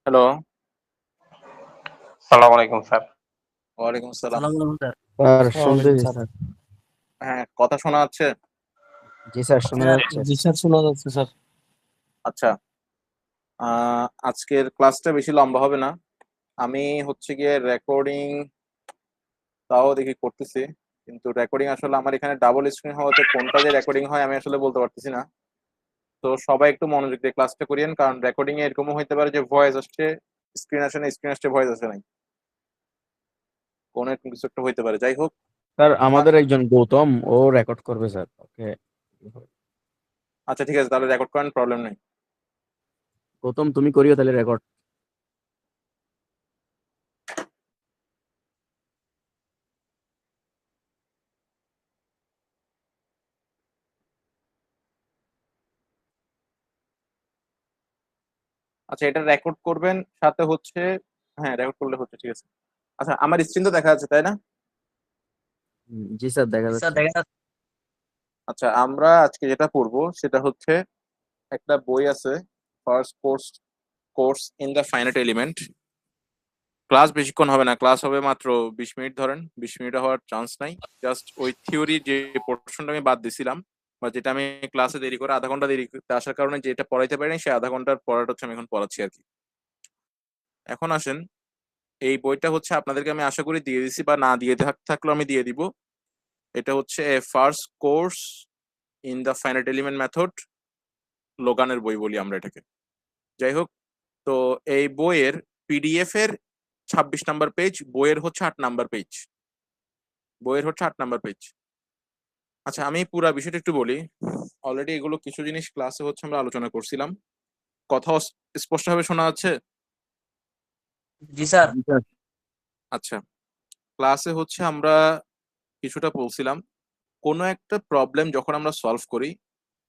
Hello, সালাম আলাইকুম sir. ওয়ালাইকুম আসসালাম। সালাম আলাইকুম স্যার। স্যার শুনতে ওয়ালাইকুম স্যার। হ্যাঁ, কথা শোনা যাচ্ছে? জি স্যার শোনা যাচ্ছে। জি স্যার, শোনা যাচ্ছে স্যার। আচ্ছা, আজকের ক্লাসটা বেশি লম্বা হবে না। আমি হচ্ছে গিয়ে রেকর্ডিং তাও দেখি করতেছি। কিন্তু রেকর্ডিং আসলে আমার এখানে ডাবল স্ক্রিন হওয়াতে কোনটা যে রেকর্ডিং হয় আমি আসলে বলতে পারতেছি না। তো সবাই একটু মনোযোগ দিয়ে ক্লাসটা করিয়েন, কারণ রেকর্ডিং এ এরকমও হইতে পারে যে ভয়েস আসছে, স্ক্রিন আসে না, স্ক্রিন আসছে ভয়েস আসে নাই। কোনো এরকম কিছু একটা হইতে পারে। যাই হোক, স্যার ক্লাস আমাদের একজন গৌতম ও রেকর্ড করবে স্যার, ওকে। আচ্ছা ঠিক আছে, তাহলে রেকর্ড করেন, প্রবলেম নেই। গৌতম তুমি করিও তাহলে রেকর্ড। আচ্ছা, এটা রেকর্ড করবেন, সাথে হচ্ছে হ্যাঁ রেকর্ড করলে হচ্ছে, ঠিক আছে। আচ্ছা, আমার স্ক্রিন তো দেখা যাচ্ছে তাই না? জি স্যার দেখা স্যার যাচ্ছে। দেখা যাচ্ছে। আচ্ছা, আমরা আজকে যেটা পড়বো সেটা হচ্ছে একটা বই আছে, first course course in the finite element. Class বেশিক্ষণ হবে না, ক্লাস হবে মাত্র 20 মিনিট, ধরেন 20 মিনিট হওয়ার চান্স নাই। জাস্ট ওই থিওরি যে পোর্শনটা আমি বাদ দিছিলাম, বা যেটা আমি ক্লাসে দেরি করে আধা ঘন্টা দেরিতে আসার কারণে যেটা পড়াইতে পারিনি, সেই আধা ঘন্টার পড়াটা হচ্ছে আমি এখন পড়াচ্ছি আর কি। এখন আসেন, এই বইটা হচ্ছে আপনাদেরকে আমি আশা করি দিয়ে দিছি, বা না দিয়ে থাকলেও আমি দিয়ে দিব। এটা হচ্ছে first course in the finite element method, লোগানের বই বলি আমরা এটাকে। যাই হোক, তো এই বইয়ের পিডিএফ এর 26 নাম্বার পেজ, বইয়ের হচ্ছে 8 নাম্বার পেজ। বইয়ের হচ্ছে 8 নাম্বার পেজ। আচ্ছা, আমি পুরা বিষয়টা একটু বলি। অলরেডি এগুলো কিছু জিনিস ক্লাসে হচ্ছে আমরা আলোচনা করছিলাম। কথা স্পষ্টভাবে শোনা যাচ্ছে? জি স্যার। জি স্যার। আচ্ছা, ক্লাসে হচ্ছে আমরা কিছুটা বলছিলাম, কোনো একটা প্রবলেম যখন আমরা সলভ করি,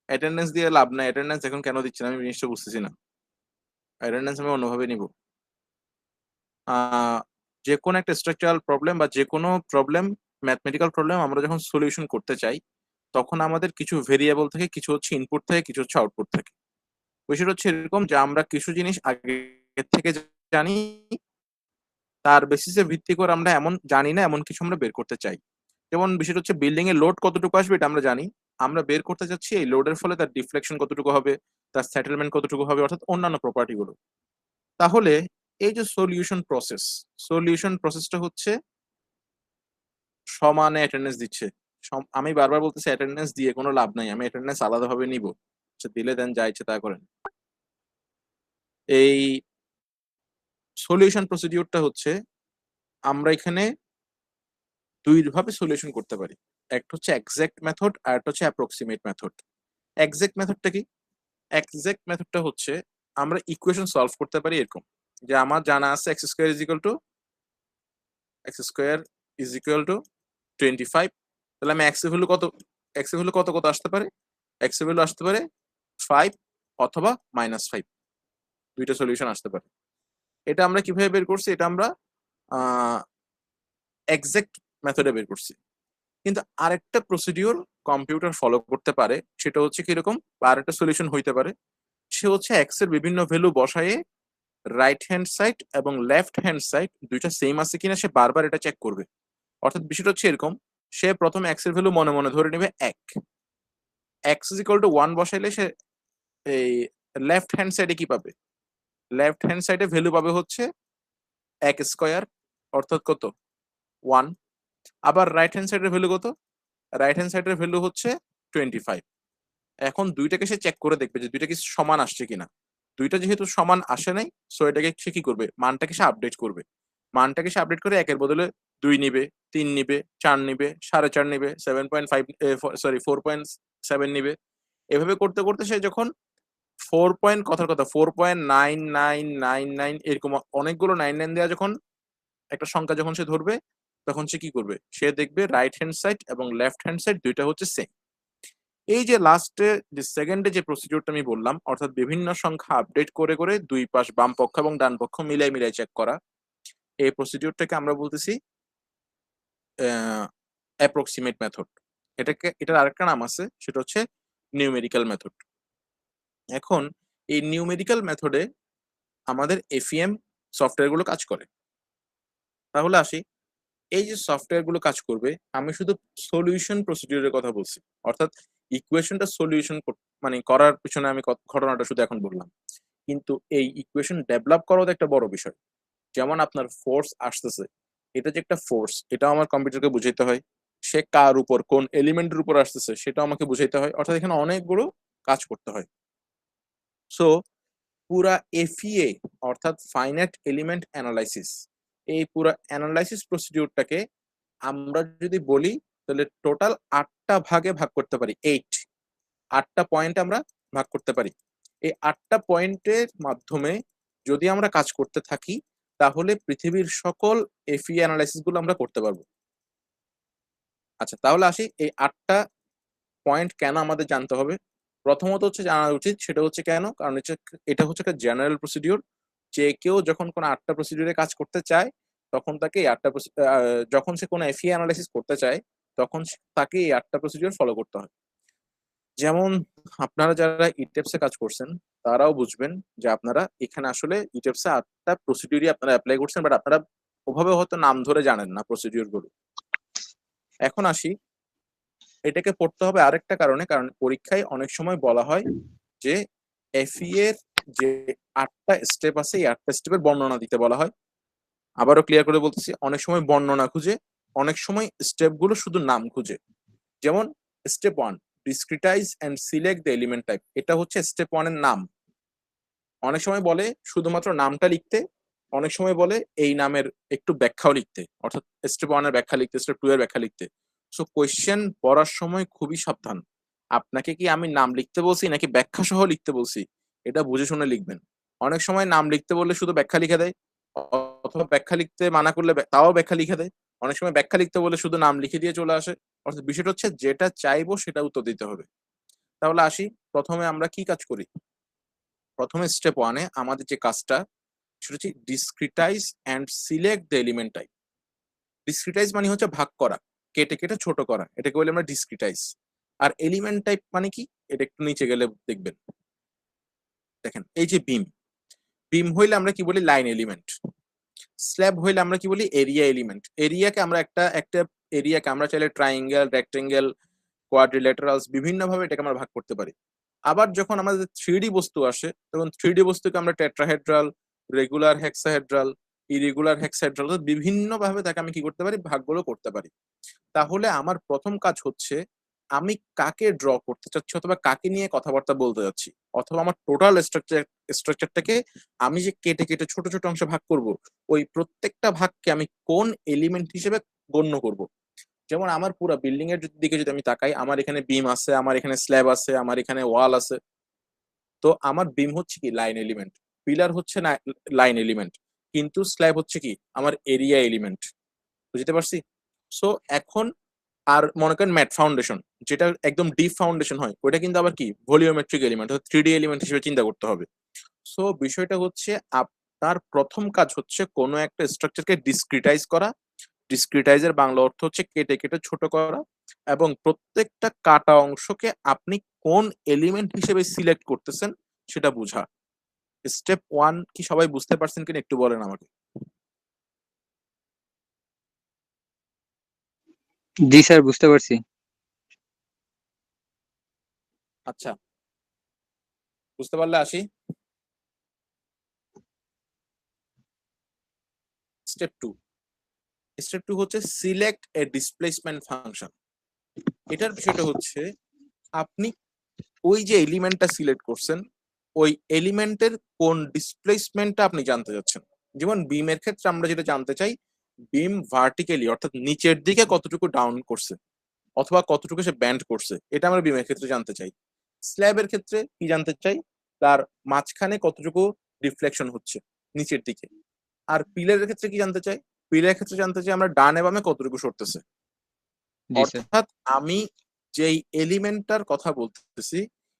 অ্যাটেন্ডেন্স দিয়ে লাভ নাই। অ্যাটেন্ডেন্স এখন কেন দিচ্ছে না আমি জিনিসটা বুঝতেছি না। অ্যাটেন্ডেন্স আমি অন্যভাবে নিব। যে কোনো একটা স্ট্রাকচারাল প্রবলেম বা যে কোনো প্রবলেম, ম্যাথমেটিক্যাল প্রবলেম আমরা যখন সলিউশন করতে চাই, তখন আমাদের কিছু ভেরিয়েবল থাকে, কিছু হচ্ছে ইনপুট থাকে, কিছু হচ্ছে আউটপুট থাকে। বিষয়টা হচ্ছে এরকম যে আমরা কিছু জিনিস আগে থেকে জানি, তার বেসিসে ভিত্তি করে আমরা এমন জানি না এমন কিছু আমরা বের করতে চাই। যেমন বিষয়টা হচ্ছে বিল্ডিং এর লোড কতটুকু আসবে এটা আমরা জানি, আমরা বের করতে চাচ্ছি এই লোডের ফলে তার ডিফ্লেকশন কতটুকু হবে, তার সেটেলমেন্ট কতটুকু হবে, অর্থাৎ অন্যান্য প্রপার্টি গুলো। তাহলে এই যে সলিউশন প্রসেসটা হচ্ছে সমানে অ্যাটেন্ডেন্স দিচ্ছে। আমি বারবার বলতেছি অ্যাটেন্ডেন্স দিয়ে কোনো লাভ নাই, আমি অ্যাটেন্ডেন্স আলাদাভাবে নিব। আচ্ছা, দিলে দেন, যা ইচ্ছে তা করেন। এই সলিউশন প্রসিডিউরটা হচ্ছে আমরা এখানে দুই ভাবে সলিউশন করতে পারি। একটা হচ্ছে এক্সাক্ট মেথড, আর একটা হচ্ছে অ্যাপ্রক্সিমেট মেথড। এক্সাক্ট মেথডটা কি? এক্সাক্ট মেথডটা হচ্ছে আমরা ইকুয়েশন সলভ করতে পারি এরকম, যে আমার জানা আছে x² = 25। তাহলে আমি এক্স এর ভ্যালু কত কত আসতে পারে? এক্স এর ভ্যালু আসতে পারে 5 অথবা -5, দুইটা সলিউশন আসতে পারে। এটা আমরা কিভাবে বের করছি? এটা আমরা এক্সাক্ট মেথডে বের করছি। কিন্তু আরেকটা প্রসিডিউর কম্পিউটার ফলো করতে পারে, সেটা হচ্ছে কিরকম, বা আরেকটা সলিউশন হইতে পারে। সে হচ্ছে এক্স এর বিভিন্ন ভ্যালু বসায়ে রাইট হ্যান্ড সাইড এবং লেফট হ্যান্ড সাইড দুইটা সেম আছে কিনা সে বারবার এটা চেক করবে। অর্থাৎ বিষয়টা হচ্ছে এরকম, সে প্রথমে এক্স এর ভ্যালু মনে মনে ধরে নেবে 1, x=1 বসাইলে সে এই লেফট হ্যান্ড সাইডে কি পাবে? লেফট হ্যান্ড সাইডে ভ্যালু পাবে হচ্ছে 1² অর্থাৎ কত? 1। আবার রাইট হ্যান্ড সাইডের ভ্যালু কত? রাইট হ্যান্ড সাইডের ভ্যালু হচ্ছে 25। এখন দুইটাকে সে চেক করে দেখবে যে দুইটা কি সমান আসছে কিনা। দুইটা যেহেতু সমান আসে নাই, সো এটাকে সে কি করবে? মানটাকে সে আপডেট করবে। মানটাকে সে আপডেট করে 1 এর বদলে 2 নিবে, 3 নিবে, 4 নিবে, 4.5 নিবে, 7.5 সরি 4.7 নিবে। এভাবে করতে করতে সে যখন 4 পয়েন্ট, কথার কথা 4.9999 এরকম অনেকগুলো 99 দেওয়া যখন একটা সংখ্যা যখন সে ধরবে, তখন সে কি করবে? সে দেখবে রাইট হ্যান্ড সাইড এবং লেফট হ্যান্ড সাইড দুইটা হচ্ছে সেম। এই যে লাস্টে যে সেকেন্ডে যে প্রসিডিউরটা আমি বললাম, অর্থাৎ বিভিন্ন সংখ্যা আপডেট করে করে দুই পাশ বাম পক্ষ এবং ডান পক্ষ মিলাই মিলাই চেক করা, এই প্রসিডিউরটাকে আমরা বলতেছি অ্যাপ্রক্সিমেট মেথড। এটার আরেকটা নাম আছে, সেটা হচ্ছে নিউমেরিক্যাল মেথড। এখন এই নিউমেরিক্যাল মেথডে আমাদের এফইএম সফটওয়্যার গুলো কাজ করে। তাহলে আসি, এই যে সফটওয়্যার গুলো কাজ করবে, আমি শুধু সলিউশন প্রসিডিউরের কথা বলছি, অর্থাৎ ইকুয়েশনটা সলিউশন মানে করার পিছনে আমি ঘটনাটা শুধু এখন বললাম। কিন্তু এই ইকুয়েশন ডেভেলপ করাও তো একটা বড় বিষয়। যেমন আপনার ফোর্স আসতেছে, এটা যে একটা ফোর্স, এটা আমার কম্পিউটারকে বুঝাইতে হয়। সে কার উপর, কোন এলিমেন্টের উপর আসতেছে, সেটা আমাকে বুঝাইতে হয়। অর্থাৎ এখানে অনেকগুলো কাজ করতে হয়। সো পুরা এফইএ অর্থাৎ ফাইনাইট এলিমেন্ট অ্যানালাইসিস, এই পুরা অ্যানালাইসিস প্রসিডিউরটাকে আমরা যদি বলি, তাহলে টোটাল 8টা ভাগে ভাগ করতে পারি। 8টা পয়েন্ট আমরা ভাগ করতে পারি। এই 8টা পয়েন্টের মাধ্যমে যদি আমরা কাজ করতে থাকি, তাহলে পৃথিবীর সকল এফই অ্যানালাইসিস গুলো আমরা করতে পারবো। আচ্ছা, তাহলে আসি, এই 8টা পয়েন্ট কেন আমাদের জানতে হবে। প্রথমত হচ্ছে জানা উচিত, সেটা হচ্ছে কেন, কারণ হচ্ছে এটা হচ্ছে একটা জেনারেল প্রসিডিউর। যে কেউ যখন কোনো 8টা প্রসিডিউরে কাজ করতে চায়, তখন তাকে এই 8টা যখন সে কোনো এফই অ্যানালাইসিস করতে চায়, তখন তাকে এই 8টা প্রসিডিউর ফলো করতে হয়। যেমন আপনারা যারা ইটেপসে কাজ করছেন, তারাও বুঝবেন যে আপনারা এখানে আসলে ইটেপসে 8টা প্রসিডিউরই আপনারা অ্যাপ্লাই করছেন, বাট আপনারা ওভাবে হয়তো নাম ধরে জানেন না প্রসিডিউর গুলো। এখন আসি, এটাকে পড়তে হবে আরেকটা কারণে, কারণ পরীক্ষায় অনেক সময় বলা হয় যে এফই এর যে 8টা স্টেপ আছে, এই 8টা স্টেপের বর্ণনা দিতে বলা হয়। আবারও ক্লিয়ার করে বলতেছি, অনেক সময় বর্ণনা খুঁজে, অনেক সময় স্টেপ গুলো শুধু নাম খুঁজে। যেমন step 1, discretize and select the element type, এটা হচ্ছে স্টেপ 1 এর নাম। অনেক সময় বলে শুধুমাত্র নামটা লিখতে, অনেক সময় বলে এই নামের একটু ব্যাখ্যাও লিখতে, অর্থাৎ স্টেপ 1 এর ব্যাখ্যা লিখতে, স্টেপ 2 এর ব্যাখ্যা লিখতে। সো কোয়েশ্চেন পড়ার সময় খুবই সাবধান। আপনাকে কি আমি নাম লিখতে বলছি নাকি ব্যাখ্যা সহ লিখতে বলছি, এটা বুঝে শুনে লিখবেন। অনেক সময় নাম লিখতে বললে শুধু ব্যাখ্যা লিখে দেয়, অথবা ব্যাখ্যা লিখতে মানা করলে তাও ব্যাখ্যা লিখে দেয়। অনেক সময় ব্যাখ্যা লিখতে বলে শুধু নাম লিখে দিয়ে চলে আসে। অর্থাৎ বিষয়টা হচ্ছে যেটা চাইবো সেটা উত্তর দিতে হবে। তাহলে আসি, প্রথমে আমরা কি কাজ করি। প্রথমে স্টেপ 1-এ আমাদের যে কাজটা, সেটা হচ্ছে discretize and select the element type. Discretize মানে হচ্ছে ভাগ করা, কেটে কেটে ছোট করা, এটাকে বলি আমরা ডিসক্রিটাইজ। আর এলিমেন্ট টাইপ মানে কি, এটা একটু নিচে গেলে দেখবেন। দেখেন, এই যে বিম, বিম হইলে আমরা কি বলি, লাইন এলিমেন্ট। স্ল্যাব হইলে আমরা কি বলি, এরিয়া এলিমেন্ট। এরিয়াকে আমরা একটা একটা এরিয়াকে আমরা চাইলে ট্রাইঙ্গেল, রেক্টেঙ্গেল, কোয়াড্রিল্যাটারালস, বিভিন্ন ভাবে এটাকে আমরা ভাগ করতে পারি। আবার যখন আমাদের 3D বস্তু আসে, তখন 3D বস্তুকে আমরা টেট্রাহেড্রাল, রেগুলার হেক্সাহেড্রাল, ইরেগুলার হেক্সাহেড্রাল, বিভিন্ন ভাবে তাকে আমি কি করতে পারি, ভাগগুলো করতে পারি। তাহলে আমার প্রথম কাজ হচ্ছে, আমি কাকে ড্র করতে চাচ্ছি অথবা কাকে নিয়ে কথাবার্তা বলতে যাচ্ছি, অথবা আমার টোটাল স্ট্রাকচারটাকে আমি যে কেটে কেটে ছোট ছোট অংশে ভাগ করব, ওই প্রত্যেকটা ভাগকে আমি কোন এলিমেন্ট হিসেবে গণ্য করব। যেমন আমার পুরো বিল্ডিং এর দিকে যদি আমি তাকাই, আমার এখানে বিম আছে, আমার এখানে স্ল্যাব আছে, আমার এখানে ওয়াল আছে। তো আমার বিম হচ্ছে কি, লাইন এলিমেন্ট। পিলার হচ্ছে না লাইন এলিমেন্ট, কিন্তু স্ল্যাব হচ্ছে কি, আমার এরিয়া এলিমেন্ট। বুঝতে পারছি? সো এখন আর মনে করেন ম্যাট ফাউন্ডেশন, যেটা একদম ডিপ ফাউন্ডেশন হয়, ওটা কিন্তু আবার কি, ভলিওমেট্রিক এলিমেন্ট, 3D এলিমেন্ট হিসেবে চিন্তা করতে হবে। সো বিষয়টা হচ্ছে, আপনার প্রথম কাজ হচ্ছে কোনো একটা স্ট্রাকচারকে ডিসক্রিটাইজ করা। ডিসক্রিটাইজের বাংলা অর্থ হচ্ছে কেটে কেটে ছোট করা, এবং প্রত্যেকটা কাটা অংশকে আপনি কোন এলিমেন্ট হিসেবে সিলেক্ট করতেছেন সেটা বোঝা। স্টেপ 1 কি সবাই বুঝতে পারছেন কিনা একটু বলেন আমাকে। জি স্যার, বুঝতে পারছি। আচ্ছা, বুঝতে পারলে আসি স্টেপ 2। স্টেপ 2 হচ্ছে সিলেক্ট এ ডিসপ্লেসমেন্ট ফাংশন। এটার বিষয়টা হচ্ছে, আপনি ওই যে এলিমেন্টটা সিলেক্ট করছেন, ওই এলিমেন্টের কোন ডিসপ্লেসমেন্টটা আপনি জানতে চাচ্ছেন। যেমন বিমের ক্ষেত্রে আমরা যেটা জানতে চাই, বিম ভার্টিক্যালি অর্থাৎ নিচের দিকে কতটুকু ডাউন করছে অথবা কতটুকু সে ব্যান্ড করছে, এটা আমরা বিমের ক্ষেত্রে জানতে চাই। স্ল্যাবের ক্ষেত্রে কি জানতে চাই, তার মাঝখানে কতটুকু রিফ্লেকশন হচ্ছে নিচের দিকে। আর পিলারের ক্ষেত্রে কি জানতে চাই, পিলারের ক্ষেত্রে জানতে চাই আমরা ডানে বামে কতটুকু সরতেছে। জি স্যার। অর্থাৎ আমি যেই এলিমেন্টটার কথা বলতেছি,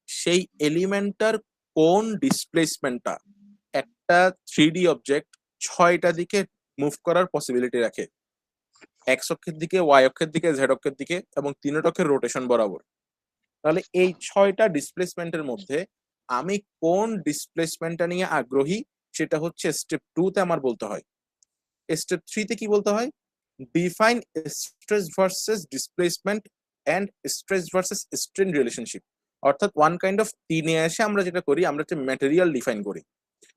সেই এলিমেন্টটার কোন ডিসপ্লেসমেন্টটা একটা 3D অবজেক্ট 6টা দিকে মুভ করার পসিবিলিটি রাখে, এক্স অক্ষের দিকে, ওয়াই অক্ষের দিকে, জেড অক্ষের দিকে, এবং 3 অক্ষের রোটেশন বরাবর। তাহলে এই 6টা ডিসপ্লেসমেন্টের মধ্যে আমি কোন ডিসপ্লেসমেন্টটা নিয়ে আগ্রহী, সেটা হচ্ছে স্টেপ 2 তে আমার বলতে হয়। স্টেপ 3 তে কি বলতে হয়? Define stress versus displacement and stress versus strain relationship. অর্থাৎ ওয়ান কাইন্ড অফ 3 এ এসে আমরা যেটা করি, আমরা একটা ম্যাটেরিয়াল ডিফাইন করি।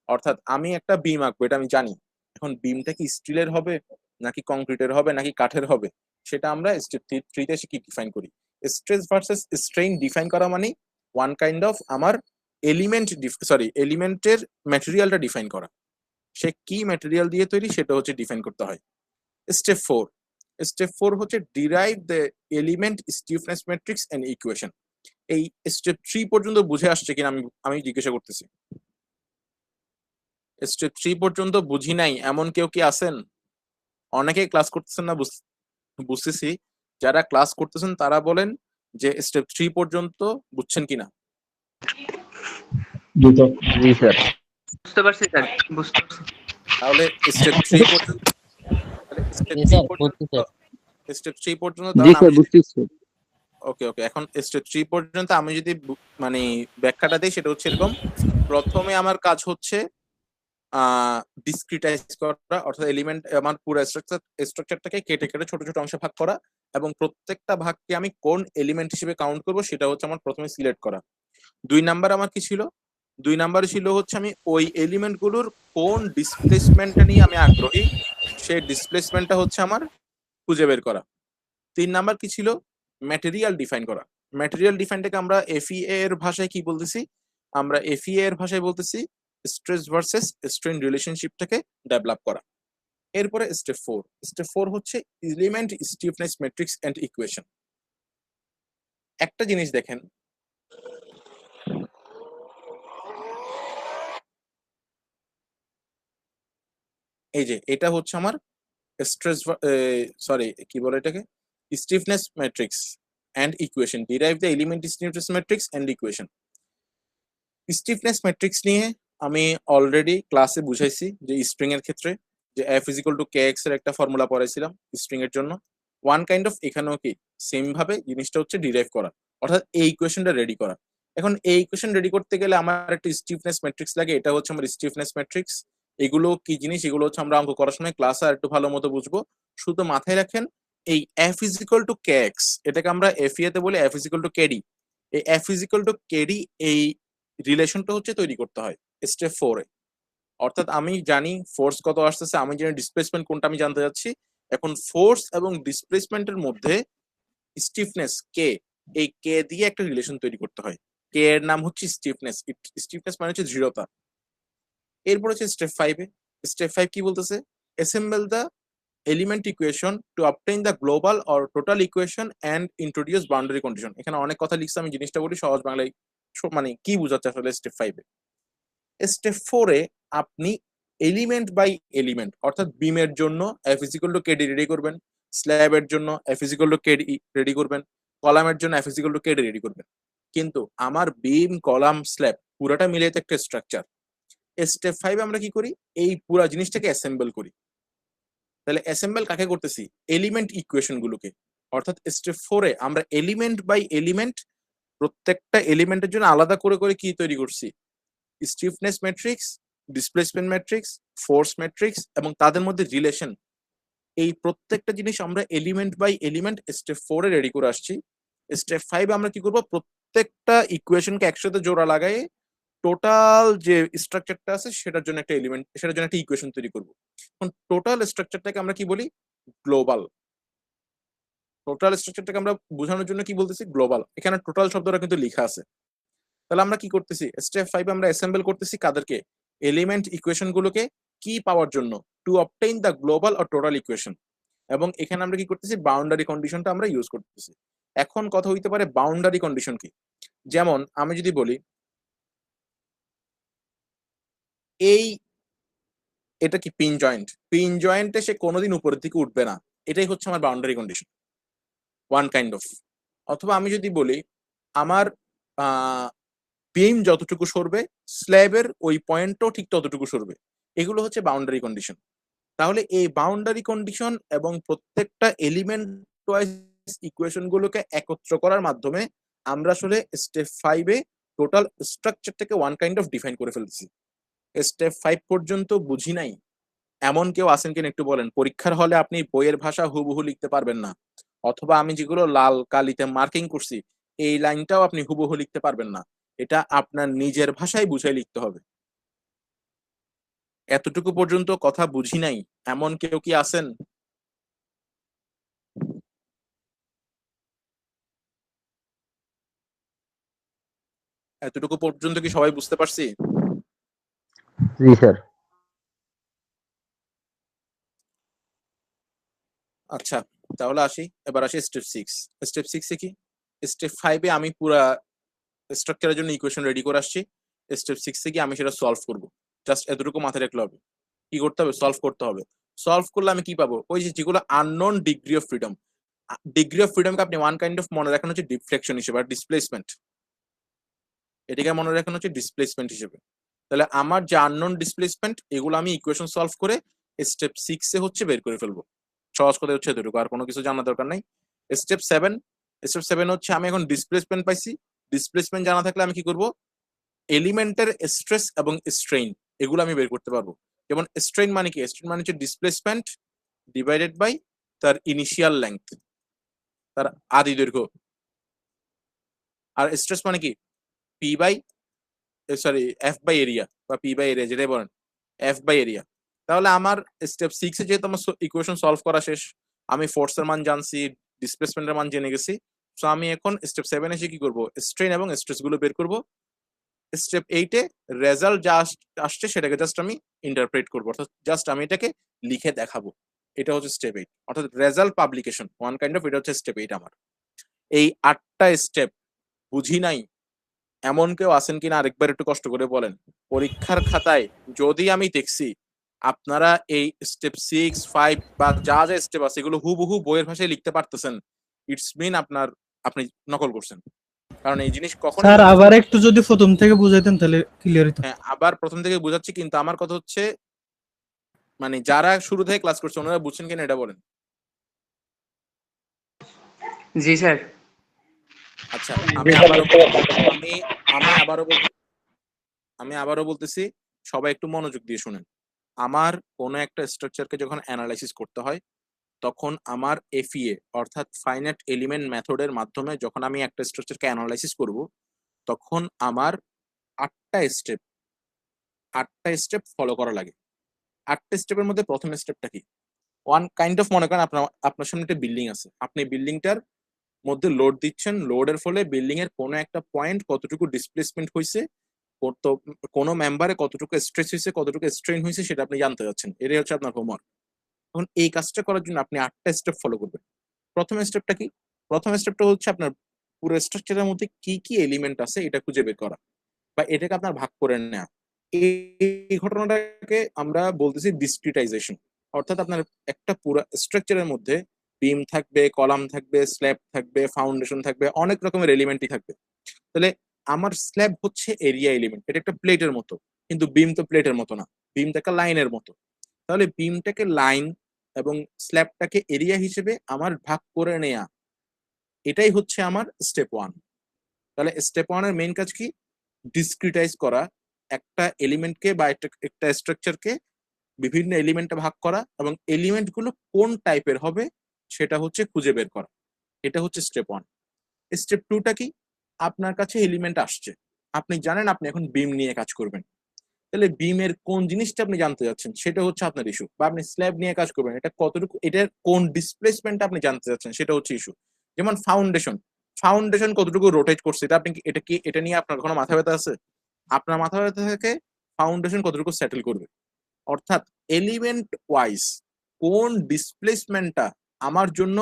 অর্থাৎ আমি একটা বিম আঁকবো, এটা আমি জানি। এখন বিমটা কি স্টিলের হবে নাকি কংক্রিটের হবে নাকি কাঠের হবে, সেটা আমরা স্টেপ 3 তে এসে কি ডিফাইন করি। স্ট্রেস ভার্সেস স্ট্রেইন ডিফাইন করা মানে ওয়ান কাইন্ড অফ আমার এলিমেন্টের ম্যাটেরিয়ালটা ডিফাইন করা। সে কি ম্যাটেরিয়াল দিয়ে তৈরি সেটা হচ্ছে ডিফাইন করতে হয়। স্টেপ 4, স্টেপ 4 হচ্ছে derive the element stiffness matrix and equation. এই স্টেপ 3 পর্যন্ত বুঝে আসছে কিনা আমি জিজ্ঞাসা করতেছি। স্টেপ 3 পর্যন্ত বুঝি নাই এমন কেউ কি আছেন? অনেকে ক্লাস করতেছেন না, বুঝতেছি। যারা ক্লাস করতেছেন তারা বলেন যে স্টেপ 3 পর্যন্ত বুঝছেন কিনা। জি স্যার। বুঝতে পারছি স্যার, বুঝতে পারছি। তাহলে স্টেপ 3 পর্যন্ত জি স্যার, বুঝছি স্যার। স্টেপ 3 পর্যন্ত জি তাহলে স্যার আমি বুঝতেছি। ওকে ওকে এখন স্টেপ 3 পর্যন্ত আমি যদি মানে ব্যাখ্যাটা দেই সেটা হচ্ছে এরকম। প্রথমে আমার কাজ হচ্ছে ডিসক্রিটাইজ করা, অর্থাৎ এলিমেন্ট আমার পুরো স্ট্রাকচারটাকে কেটে কেটে ছোট ছোট অংশে ভাগ করা, এবং প্রত্যেকটা ভাগকে আমি কোন এলিমেন্ট হিসেবে কাউন্ট করব সেটা হচ্ছে আমার প্রথমে সিলেক্ট করা। 2 নাম্বার আমার কি ছিল? 2 নাম্বার ছিল হচ্ছে আমি ওই এলিমেন্ট গুলোর কোন ডিসপ্লেসমেন্টটা নিয়ে আমি আগ্রহী, সেই ডিসপ্লেসমেন্টটা হচ্ছে আমার খুঁজে বের করা। 3 নাম্বার কি ছিল? ম্যাটেরিয়াল ডিফাইন করা। ম্যাটেরিয়াল ডিফাইনটাকে আমরা এফইএ এর ভাষায় কি বলতেছি? আমরা এফইএ এর ভাষায় বলতেছি স্ট্রেস ভার্সেস স্ট্রেন রিলেশনশিপটাকে ডেভেলপ করা। এরপরে স্টেপ 4, স্টেপ 4 হচ্ছে element stiffness matrix and equation. একটা জিনিস দেখেন, এই যে এটা হচ্ছে আমার স্ট্রেস কি বলে এটাকে, stiffness matrix and equation. Derive the element stiffness matrix and equation. Stiffness matrix নিয়ে আমি অলরেডি ক্লাসে বুঝাইছি যে স্ট্রিং এর ক্ষেত্রে যে F is equal to K x এর একটা ফর্মুলা পড়াইছিলাম স্ট্রিং এর জন্য। ওয়ান কাইন্ড অফ এখানেও কি সেম ভাবে জিনিসটা হচ্ছে ডিরাইভ করা, অর্থাৎ এই ইকুয়েশনটা রেডি করা। এখন এই ইকুয়েশন রেডি করতে গেলে আমার একটা স্টিফনেস ম্যাট্রিক্স লাগে, এটা হচ্ছে আমার স্টিফনেস ম্যাট্রিক্স। এগুলো কি জিনিস, এগুলো হচ্ছে আমরা অঙ্ক করার সময় ক্লাসে আর একটু ভালো মতো বুঝবো। শুধু মাথায় রাখেন এই F is equal to K X, এটাকে আমরা এফইএ তে বলি F is equal to KD. এই F is equal to KD এই রিলেশনটা হচ্ছে তৈরি করতে হয় স্টেপ 4 এ। অর্থাৎ আমি জানি ফোর্স কত আসতেছে, আমি জানি ডিসপ্লেসমেন্ট কোনটা, আমি জানতে যাচ্ছি। এখন ফোর্স এবং ডিসপ্লেসমেন্টের মধ্যে স্টিফনেস কে, এই কে দিয়ে একটা রিলেশন তৈরি করতে হয়। কে এর নাম হচ্ছে স্টিফনেস। স্টিফনেস মানে হচ্ছে দৃঢ়তা। এরপর হচ্ছে স্টেপ 5 এ। স্টেপ 5 কি বলতেছে? Assemble the element equation to obtain the global or total equation and introduce boundary condition. এখানে অনেক কথা লিখছে, আমি জিনিসটা বলি সহজ বাংলায়, মানে কি বোঝাচ্ছে আসলে স্টেপ 5 এ। স্টেপ 4 এ আপনি এলিমেন্ট বাই এলিমেন্ট, অর্থাৎ বিমের জন্য F is equal to KD ready করবেন, স্ল্যাবের জন্য F is equal to KD ready করবেন, কলামের জন্য F is equal to KD ready করবেন। কিন্তু আমার বিম কলাম স্ল্যাব পুরোটা মিলিয়ে তো একটা স্ট্রাকচার। স্টেপ 5 আমরা কি করি? এই পুরো জিনিসটাকে অ্যাসেম্বল করি। তাহলে অ্যাসেম্বল কাকে করতেছি? এলিমেন্ট ইকুয়েশন গুলোকে। অর্থাৎ স্টেপ 4 এ আমরা এলিমেন্ট বাই এলিমেন্ট প্রত্যেকটা এলিমেন্টের জন্য আলাদা করে করে কি তৈরি করছি? Stiffness matrix, displacement matrix, force matrix এবং তাদের মধ্যে রিলেশন। এই প্রত্যেকটা জিনিস আমরা এলিমেন্ট বাই এলিমেন্ট স্টেপ 4 এ রেডি করে আসছি। স্টেপ 5 আমরা কি করব? প্রত্যেকটা ইকুয়েশনকে একসাথে জোড়া লাগায়ে টোটাল যে স্ট্রাকচারটা আছে সেটার জন্য একটা এলিমেন্ট, সেটার জন্য একটা ইকুয়েশন তৈরি করব। এখন টোটাল স্ট্রাকচারটাকে আমরা কি বলি? গ্লোবাল। টোটাল স্ট্রাকচারটাকে আমরা বোঝানোর জন্য কি বলতেছি? গ্লোবাল। এখানে টোটাল শব্দটা কিন্তু লেখা আছে। তাহলে আমরা কি করতেছি? স্টেপ 5 আমরা অ্যাসেম্বল করতেছি কাদেরকে? এলিমেন্ট ইকুয়েশন গুলোকে। কি পাওয়ার জন্য? Two obtain the global or total equation. এবং এখানে আমরা কি করতেছি? বাউন্ডারি কন্ডিশনটা আমরা ইউজ করতেছি। এখন কথা হইতে পারে বাউন্ডারি কন্ডিশন কি? যেমন আমি যদি বলি এই এটা কি পিন জয়েন্ট, পিন জয়েন্টে সে কোনোদিন উপরের দিকে উঠবে না, এটাই হচ্ছে আমার boundary condition, one kind of. অথবা আমি যদি বলি আমার বিম যতটুকু সরবে স্ল্যাবের ওই পয়েন্টও ঠিক ততটুকু সরবে, এগুলো হচ্ছে বাউন্ডারি কন্ডিশন। তাহলে এই বাউন্ডারি কন্ডিশন এবং প্রত্যেকটা এলিমেন্ট ওয়াইজ ইকুয়েশন গুলোকে একত্র করার মাধ্যমে আমরা আসলে স্টেপ 5 এ টোটাল স্ট্রাকচারটাকে ওয়ান কাইন্ড অফ ডিফাইন করে ফেলতেছি। স্টেপ 5 পর্যন্ত বুঝি নাই এমন কেউ আছেন কিনা একটু বলেন। পরীক্ষার হলে আপনি বইয়ের ভাষা হুবহু লিখতে পারবেন না, অথবা আমি যেগুলো লাল কালিতে মার্কিং করছি এই লাইনটাও আপনি হুবহু লিখতে পারবেন না। এটা আপনার নিজের ভাষায় বুঝাই লিখতে হবে। এতটুকু পর্যন্ত কথা বুঝি নাই এমন কেউ কি আছেন? এতটুকু পর্যন্ত কি সবাই বুঝতে পারছি? জি স্যার। আচ্ছা, তাহলে এবার আসি স্টেপ 6। স্টেপ 6 এ কি? স্টেপ 5 এ আমি পুরা স্ট্রাকচারের জন্য ইকুয়েশন রেডি করে আসছি। স্টেপ 6 এ কি আমি সেটা সলভ করব। জাস্ট এতটুকু মাথায় রাখলে হবে। কি করতে হবে? সলভ করতে হবে। সলভ করলে আমি কি পাবো? ওই যে যেগুলো unknown degree of freedom. Degree of ফ্রিডমকে আপনি ওয়ান কাইন্ড অফ মনে রাখেন হচ্ছে ডিফ্লেকশন হিসেবে আর ডিসপ্লেসমেন্ট। এটাকে মনে রাখেন হচ্ছে ডিসপ্লেসমেন্ট হিসেবে। তাহলে আমার যে আননোন ডিসপ্লেসমেন্ট এগুলো আমি ইকুয়েশন সলভ করে স্টেপ 6 এ হচ্ছে বের করে ফেলবো। সহজ কথা হচ্ছে এতটুকু, আর কোনো কিছু জানার দরকার নাই। স্টেপ 7। স্টেপ 7 হচ্ছে আমি এখন ডিসপ্লেসমেন্ট পাইছি। ডিসপ্লেসমেন্ট জানা থাকলে আমি কি করব? এলিমেন্টের স্ট্রেস এবং স্ট্রেইন এগুলো আমি বের করতে পারবো। যেমন স্ট্রেইন মানে কি? স্ট্রেইন মানে হচ্ছে ডিসপ্লেসমেন্ট ডিভাইডেড বাই তার ইনিশিয়াল লেংথ, তার আদি দৈর্ঘ্য। আর স্ট্রেস মানে কি? P by F by area বা পি বাই এরিয়া যেটাই বলেন, এফ বাই এরিয়া। তাহলে আমার স্টেপ 6 এ যেহেতু আমার ইকুয়েশন সলভ করা শেষ, আমি ফোর্সের মান জানছি, ডিসপ্লেসমেন্টের মান জেনে গেছি, সো আমি এখন স্টেপ 7 এসে কি করব? স্ট্রেন এবং স্ট্রেস গুলো বের করব। স্টেপ 8 এ রেজাল্ট যা আসছে সেটাকে জাস্ট আমি ইন্টারপ্রেট করব, অর্থাৎ জাস্ট আমি এটাকে লিখে দেখাবো। এটা হচ্ছে স্টেপ 8, অর্থাৎ result publication one kind of. এটা হচ্ছে স্টেপ 8 আমার। এই 8টা স্টেপ বুঝি নাই এমন কেউ আছেন কিনা আরেকবার একটু কষ্ট করে বলেন। পরীক্ষার খাতায় যদি আমি দেখছি আপনারা এই স্টেপ 6, 5 বা যা যা স্টেপ আছে এগুলো হুবহু বইয়ের ভাষায় লিখতে পারতেছেন, ইটস মিন আপনি নকল করছেন। কারণ এই জিনিস কখনোই স্যার আবার একটু যদি প্রথম থেকে বুঝাইতেন তাহলে ক্লিয়ার হতো। হ্যাঁ, আবার প্রথম থেকে বুঝাচ্ছি, কিন্তু আমার কথা হচ্ছে মানে যারা শুরু থেকে ক্লাস করছে ওনারা বুঝছেন কিনা এটা বলেন। জি স্যার। আচ্ছা, আমি আবারও বলতেছি, সবাই একটু মনোযোগ দিয়ে শুনেন। আমার কোনো একটা স্ট্রাকচারকে যখন অ্যানালাইসিস করতে হয় তখন আমার এফইএ অর্থাৎ ফাইনাইট এলিমেন্ট মেথডের মাধ্যমে যখন আমি একটা স্ট্রাকচারকে অ্যানালাইসিস করব তখন আমার 8টা স্টেপ 8টা স্টেপ ফলো করা লাগে। 8টা স্টেপের মধ্যে প্রথম স্টেপটা কি? ওয়ান কাইন্ড অফ মনে করেন আপনার সামনে একটা বিল্ডিং আছে, আপনি বিল্ডিংটার মধ্যে লোড দিচ্ছেন, লোডের ফলে বিল্ডিং এর কোনো একটা পয়েন্ট কতটুকু ডিসপ্লেসমেন্ট হয়েছে, কোন মেম্বারে কতটুকু স্ট্রেস হয়েছে, কতটুকু স্ট্রেন হয়েছে সেটা আপনি জানতে যাচ্ছেন। এটাই হচ্ছে আপনার হোমওয়ার্ক। এখন এই কাজটা করার জন্য আপনি 8টা স্টেপ ফলো করবেন। প্রথম স্টেপটা কি? প্রথম স্টেপটা হচ্ছে আপনার পুরো স্ট্রাকচারের মধ্যে কি কি এলিমেন্ট আছে এটা খুঁজে বের করা, বা এটাকে আপনার ভাগ করে নেওয়া। এই ঘটনাটাকে আমরা বলতেছি ডিসক্রিটাইজেশন। অর্থাৎ আপনার একটা পুরো স্ট্রাকচারের মধ্যে বিম থাকবে, কলাম থাকবে, স্ল্যাব থাকবে, ফাউন্ডেশন থাকবে, অনেক রকমের এলিমেন্টই থাকবে। তাহলে আমার স্ল্যাব হচ্ছে এরিয়া এলিমেন্ট, এটা একটা প্লেটের মতো, কিন্তু বিম তো প্লেটের মতো না, বিমটা একটা লাইনের মতো। তাহলে বিমটাকে লাইন এবং স্ল্যাবটাকে এরিয়া হিসেবে আমার ভাগ করে নেয়া, এটাই হচ্ছে আমার স্টেপ 1। তাহলে স্টেপ 1 এর মেইন কাজ কি? ডিসক্রিটাইজ করা, একটা এলিমেন্টকে বা একটা স্ট্রাকচারকে বিভিন্ন এলিমেন্টে ভাগ করা এবং এলিমেন্ট গুলো কোন টাইপের হবে সেটা হচ্ছে খুঁজে বের করা। এটা হচ্ছে স্টেপ 1। স্টেপ 2টা কি? আপনার কাছে এলিমেন্ট আসছে, আপনি জানেন আপনি এখন বিম নিয়ে কাজ করবেন, তাহলে বিমের কোন জিনিসটা আপনি জানতে যাচ্ছেন সেটা হচ্ছে আপনার ইস্যু। বা আপনি স্ল্যাব নিয়ে কাজ করবেন, এটা কতটুকু, এটার কোন ডিসপ্লেসমেন্ট আপনি জানতে যাচ্ছেন সেটা হচ্ছে ইস্যু। যেমন ফাউন্ডেশন কতটুকু রোটেট করছে, এটা আপনি এটা নিয়ে আপনার কোনো মাথা ব্যথা আছে? আপনার মাথা ব্যথা থেকে ফাউন্ডেশন কতটুকু সেটেল করবে। অর্থাৎ এলিমেন্ট ওয়াইজ কোন ডিসপ্লেসমেন্টটা আমার জন্য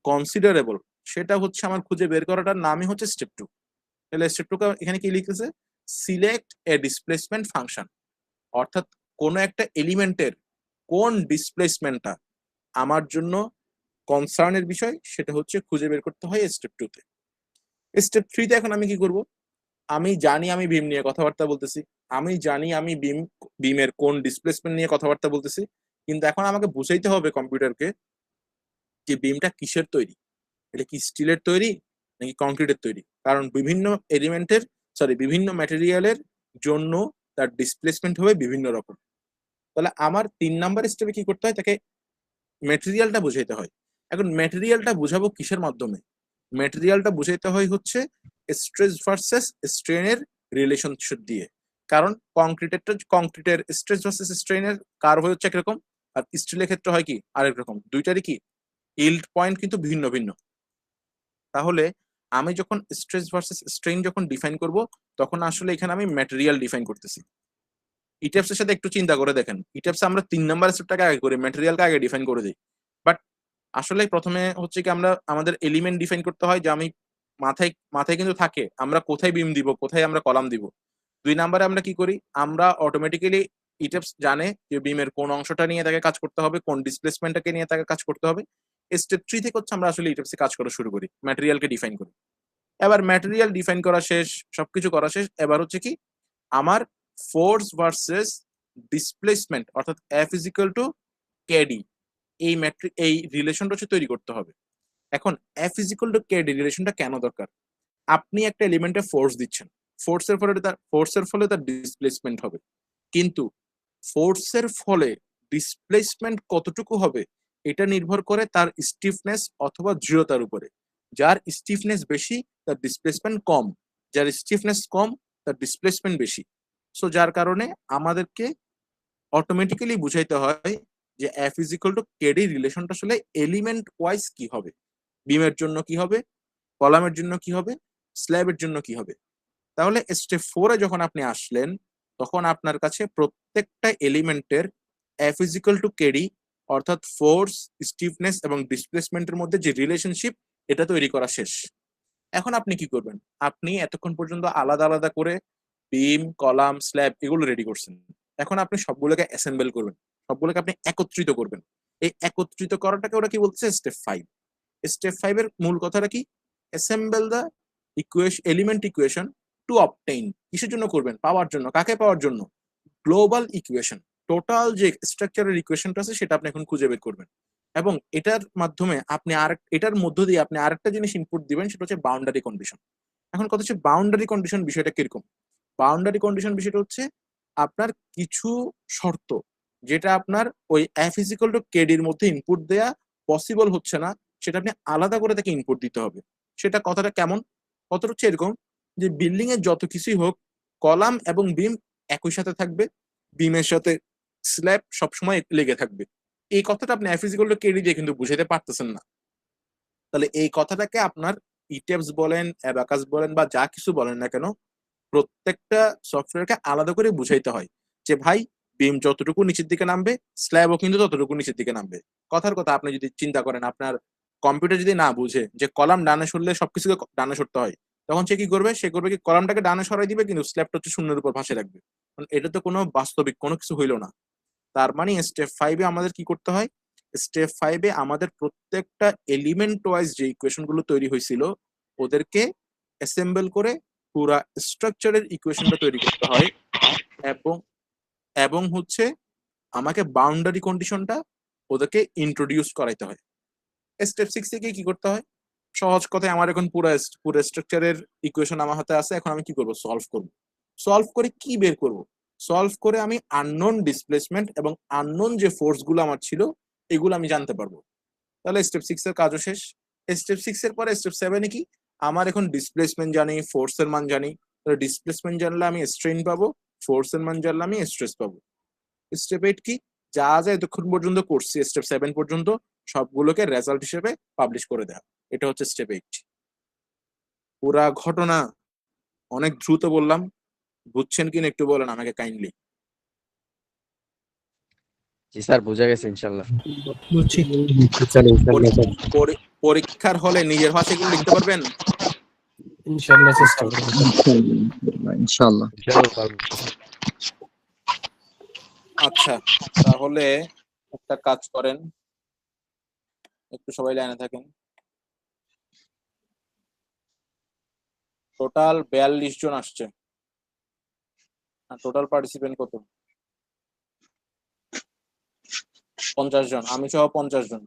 কনসিডারেবল সেটা হচ্ছে আমার খুঁজে বের করাটার নামই হচ্ছে স্টেপ 2। তাহলে স্টেপ 2 এখানে কি লিখেছে? সিলেক্ট এ ডিসপ্লেসমেন্ট ফাংশন। অর্থাৎ কোন একটা এলিমেন্টের কোন ডিসপ্লেসমেন্টটা আমার জন্য কনসার্নের বিষয় সেটা হচ্ছে খুঁজে বের করতে হয় স্টেপ 2 তে। স্টেপ 3 তে এখন আমি কি করব? আমি জানি আমি বিম নিয়ে কথাবার্তা বলতেছি, আমি জানি আমি বিমের কোন ডিসপ্লেসমেন্ট নিয়ে কথাবার্তা বলতেছি, কিন্তু এখন আমাকে বুঝাইতে হবে কম্পিউটারকে যে বিমটা কিসের তৈরি। এটা কি স্টিলের তৈরি নাকি কংক্রিটের তৈরি? কারণ বিভিন্ন এলিমেন্টের বিভিন্ন ম্যাটেরিয়ালের জন্য তার ডিসপ্লেসমেন্ট হবে বিভিন্ন রকম। তাহলে আমার 3 নাম্বার স্টেপে কি করতে হয়, তাকে ম্যাটেরিয়ালটা বুঝাইতে হয়। এখন ম্যাটেরিয়ালটা বুঝাবো কিসের মাধ্যমে? ম্যাটেরিয়ালটা বুঝাইতে হয় হচ্ছে স্ট্রেস ভার্সেস স্ট্রেনের রিলেশনশিপ দিয়ে। কারণ কংক্রিটের স্ট্রেস ভার্সেস স্ট্রেনের কার্ভ হচ্ছে একরকম, আর স্টিলের ক্ষেত্রে হয় কি আরেক রকম। দুইটারই কি ইল্ড পয়েন্ট কিন্তু ভিন্ন ভিন্ন। তাহলে আমি যখন স্ট্রেস ভার্সেস স্ট্রেন যখন ডিফাইন করব, তখন আসলে এখানে আমি ম্যাটেরিয়াল ডিফাইন করতেছি। ইটেপস এর সাথে একটু চিন্তা করে দেখেন, ইটেপস আমরা 3 নাম্বার স্টেপটাকে আগে করি, ম্যাটেরিয়ালকে আগে ডিফাইন করে দিই। বাট আসলে প্রথমে হচ্ছে কি আমরা আমাদের এলিমেন্ট ডিফাইন করতে হয়, যে আমি মাথায় মাথায় কিন্তু থাকে আমরা কোথায় বিম দিব, কোথায় আমরা কলাম দিব। 2 নাম্বারে আমরা কি করি, আমরা অটোমেটিক্যালি ইটেপস জানে যে বিমের কোন অংশটা নিয়ে তাকে কাজ করতে হবে, কোন ডিসপ্লেসমেন্টটাকে নিয়ে তাকে কাজ করতে হবে। স্টেপ 3 থেকে হচ্ছে আমরা আসলে ইটেপসে কাজ করা শুরু করি, ম্যাটেরিয়ালকে ডিফাইন করি। এবার ম্যাটেরিয়াল ডিফাইন করা শেষ, সবকিছু করা শেষ, এবার হচ্ছে কি আমার ফোর্স ভার্সেস ডিসপ্লেসমেন্ট অর্থাৎ F is equal to KD, এই রিলেশনটা হচ্ছে তৈরি করতে হবে। এখন F is equal to KD রিলেশনটা কেন দরকার? আপনি একটা এলিমেন্টে ফোর্স দিচ্ছেন, ফোর্সের ফলে তার ডিসপ্লেসমেন্ট হবে, কিন্তু ফোর্সের ফলে ডিসপ্লেসমেন্ট কতটুকু হবে এটা নির্ভর করে তার স্টিফনেস অথবা দৃঢ়তার উপরে। যার স্টিফনেস বেশি তার ডিসপ্লেসমেন্ট কম, যার স্টিফনেস কম তার ডিসপ্লেসমেন্ট বেশি। সো যার কারণে আমাদেরকে অটোমেটিক্যালি বুঝাইতে হয় যে F is equal to KD রিলেশনটা আসলে এলিমেন্ট ওয়াইজ কি হবে, বিমের জন্য কি হবে, কলামের জন্য কি হবে, স্ল্যাবের জন্য কি হবে। তাহলে স্টেপ 4 এ যখন আপনি আসলেন, তখন আপনার কাছে প্রত্যেকটা এলিমেন্টের F is equal to KD অর্থাৎ ফোর্স, স্টিফনেস এবং ডিসপ্লেসমেন্টের মধ্যে যে রিলেশনশিপ এটা তৈরি করা শেষ। এখন আপনি কি করবেন, আপনি এতক্ষণ পর্যন্ত আলাদা আলাদা করে বিম, কলাম, স্ল্যাব এগুলো রেডি করছেন। এখন আপনি সবগুলোকে অ্যাসেম্বল করবেন, সবগুলোকে আপনি একত্রিত করবেন। এই একত্রিত করাটাকে ওরা কি বলছে, স্টেপ 5। স্টেপ 5 এর মূল কথাটা কি, assemble the element equation to obtain. কিসের জন্য করবেন, পাওয়ার জন্য। কাকে পাওয়ার জন্য? Global equation. টোটাল যে স্ট্রাকচারের ইকুয়েশনটা আছে সেটা আপনি এখন খুঁজে বের করবেন, এবং এটার মাধ্যমে আপনি এটার মধ্য দিয়ে আপনি আরেকটা জিনিস ইনপুট দিবেন, সেটা হচ্ছে বাউন্ডারি কন্ডিশন। এখন কথা হচ্ছে বাউন্ডারি কন্ডিশন বিষয়টা কিরকম? বাউন্ডারি কন্ডিশন বিষয়টা হচ্ছে আপনার কিছু শর্ত, যেটা আপনার ওই এফ ইজ ইকুয়াল টু কেডির মধ্যে ইনপুট দেয়া পসিবল হচ্ছে না, সেটা আপনি আলাদা করে তাকে ইনপুট দিতে হবে। সেটা কথাটা কেমন? কথাটা হচ্ছে এরকম, যে বিল্ডিং এর যত কিছুই হোক, কলাম এবং বিম একই সাথে থাকবে, বিমের সাথে স্ল্যাব সবসময় লেগে থাকবে। এই কথাটা আপনি F is equal to KD দিয়ে কিন্তু বুঝাতে পারতেছেন না। তাহলে এই কথাটাকে আপনার ইটেপস বলেন, অ্যাবাকাস বলেন বা যা কিছু বলেন না কেন, প্রত্যেকটা সফটওয়্যারকে আলাদা করে বুঝাইতে হয় যে ভাই বিম যতটুকু নিচের দিকে নামবে, স্ল্যাবও কিন্তু ততটুকু নিচের দিকে নামবে। কথার কথা, আপনি যদি চিন্তা করেন আপনার কম্পিউটার যদি না বুঝে যে কলাম ডানে সরলে সবকিছুকে ডানে সরতে হয়, তখন সে কি করবে, সে করবে কি কলামটাকে ডানে সরাই দিবে কিন্তু স্ল্যাবটা হচ্ছে শূন্যের উপর ভাসে রাখবে। এটা তো কোনো বাস্তবিক কোনো কিছু হইলো না। তার মানে স্টেপ 5 এ আমাদের কি করতে হয়, স্টেপ 5 এ আমাদের প্রত্যেকটা এলিমেন্ট ওয়াইজ যে ইকুয়েশন গুলো তৈরি হয়েছিল ওদেরকে অ্যাসেম্বল করে পুরা স্ট্রাকচারের ইকুয়েশনটা তৈরি করতে হয়, এবং এবং হচ্ছে আমাকে বাউন্ডারি কন্ডিশনটা ওদেরকে ইন্ট্রোডিউস করাইতে হয়। স্টেপ 6 থেকে কি করতে হয়, সহজ কথায় আমার এখন পুরো স্ট্রাকচারের ইকুয়েশন আমার হাতে আছে, এখন আমি কি করব, সলভ করব। সলভ করে কি বের করব, সলভ করে আমি আননোন ডিসপ্লেসমেন্ট এবং আননোন যে ফোর্স গুলো আমার ছিল এগুলো আমি জানতে পারবো। তাহলে স্টেপ 6 এর কাজও শেষ। স্টেপ 6 এর পরে স্টেপ 7 এ কি, আমার এখন ডিসপ্লেসমেন্ট জানি, ফোর্স এর মান জানি। তাহলে ডিসপ্লেসমেন্ট জানলে আমি স্ট্রেন পাবো, ফোর্স এর মান জানলে আমি স্ট্রেস পাবো। স্টেপ 8 কি, যা যা এতক্ষণ পর্যন্ত করছি স্টেপ 7 পর্যন্ত সবগুলোকে রেজাল্ট হিসেবে পাবলিশ করে দেওয়া। এটা হচ্ছে স্টেপ 8। পুরা ঘটনা অনেক দ্রুত বললাম, বুঝছেন কিনা একটু বলেন আমাকে কাইন্ডলি। জি স্যার, বোঝা গেছে ইনশাল্লাহ। বুঝছি। পরীক্ষার হলে নিজের ভাষায় এগুলো লিখতে পারবেন? ইনশাআল্লাহ চেষ্টা করব। ইনশাআল্লাহ। আচ্ছা, তাহলে একটা কাজ করেন, একটু সবাই লাইনে থাকেন। টোটাল 42 জন আসছে, টোটাল পার্টিসিপেন্ট কত? 50 জন, আমি সহ 50 জন।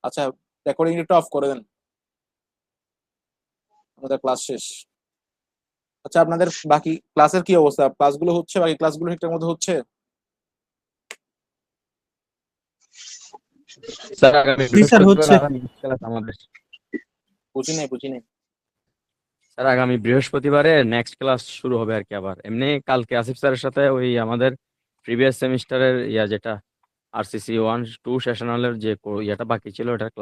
আচ্ছা, রেকর্ডিং একটু অফ করে দেন, আমাদের ক্লাস শেষ। আচ্ছা, আপনাদের বাকি ক্লাসের কি অবস্থা? ক্লাসগুলো হচ্ছে? বাকি ক্লাসগুলো ঠিকঠাক মতো হচ্ছে? স্যার আগামী জি স্যার, হচ্ছে। ক্লাস আমাদের। বুঝি নাই। স্যার আগামী বৃহস্পতিবারে নেক্সট ক্লাস শুরু হবে আর কি। আবার এমনি কালকে আসিফ স্যারের সাথে ওই আমাদের প্রিভিয়াস সেমিস্টারের যেটা RCC 1-2 সেশনালের যে ইয়াটা বাকি ছিল ওটা